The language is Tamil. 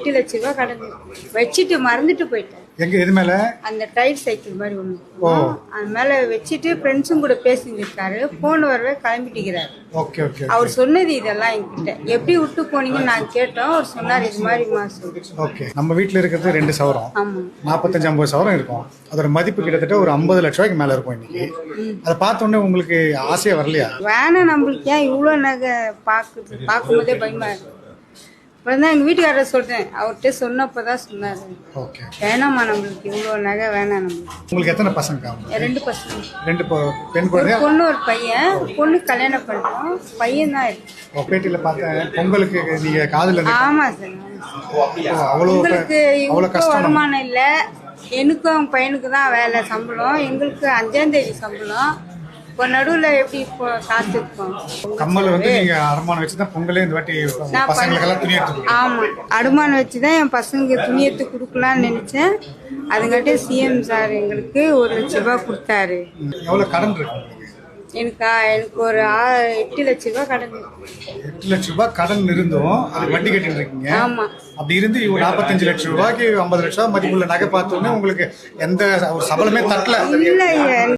8 லட்சம் ரூபாய் கடன் வச்சுட்டு மறந்துட்டு போயிட்டேன். எங்க எது மேல? அந்த டைல் சைக்கிள் மாதிரி ஒன்று அது மேல வச்சுட்டு ஃப்ரெண்ட்ஸும் கூட பேசிட்டு இருக்காரு. போன் வரவே கிளம்பிட்டுக்கிறாரு. Okay okay. அவர் சொன்னது இதெல்லாம் என்கிட்ட எப்படி விட்டு போனீங்கன்னு நான் கேட்டோம். அவர் சொன்னார் இது மாதிரிமா சொல்லி. ஓகே. நம்ம வீட்டில் இருக்கிறது 2 சவரம். ஆமா 45-50 சவரம் இருக்கும். அதோட மதிப்பு கிட்டத்தட்ட ஒரு 50 லட்ச ரூபாய்க்கு மேல இருக்கும் இன்னைக்கு. அதை பார்த்த உடனே உங்களுக்கு ஆசையா வரலையா? வேணாம் நம்மளுக்கு ஏன் இவ்வளோ நகை பார்க்கும்போதே பயமா இருக்கு. அப்புறம் தான் எங்கள் வீட்டுக்காரரை சொல்கிறேன். அவர்கிட்ட சொன்னப்போ சொன்னார் ஓகே வேணாம்மா நம்மளுக்கு இவ்வளோ நகை வேணாம் நம்மளுக்கு. உங்களுக்கு எத்தனை பசங்க? 2 பசங்க. 2 பெண் ஒரு குழந்தை, பொண்ணு ஒரு பையன். பொண்ணு கல்யாணம் பண்ணுறோம். பையன் தான் இருக்கு. பேட்டியில் பார்த்தேன் பொங்கலுக்கு நீங்க காதல ஆமாம் சார். அவ்வளோ உங்களுக்கு அவ்வளோ கஷ்டம். வருமானம் இல்லை. எனக்கும் பையனுக்கு தான் வேலை சம்பளம். எங்களுக்கு 5ஆம் தேதி சம்பளம். இப்போ நடுவில் எப்படி இப்போ காசு இருக்கும்? கம்மல் வந்து நீங்க அடமானம் வச்சு தான் பொங்கலே இந்த வாட்டி பசங்களுக்கெல்லாம் துணி எடுத்து. ஆமாம் அடமானம் வச்சு தான் என் பசங்க துணி எடுத்து கொடுக்கலான்னு நினச்சேன். அதுங்காட்டி சிஎம் சார் எங்களுக்கு 1 லட்ச ரூபாய் கொடுத்தாரு. எவ்வளோ கடன் இருக்கு எனக்கு ஒரு 8 லட்ச ரூபாய் கடன் இருக்கு. 8 லட்ச ரூபாய் கடன் இருந்தும் அது வட்டி கட்டிட்டு இருக்கீங்க. ஆமா அப்படி இருந்து 45 லட்சம் ரூபாய்க்கு 50 லட்சம் ரூபாய் மதிப்புள்ள நகை பார்த்தோன்னே உங்களுக்கு எந்த ஒரு சபலமே தட்டல? இல்லை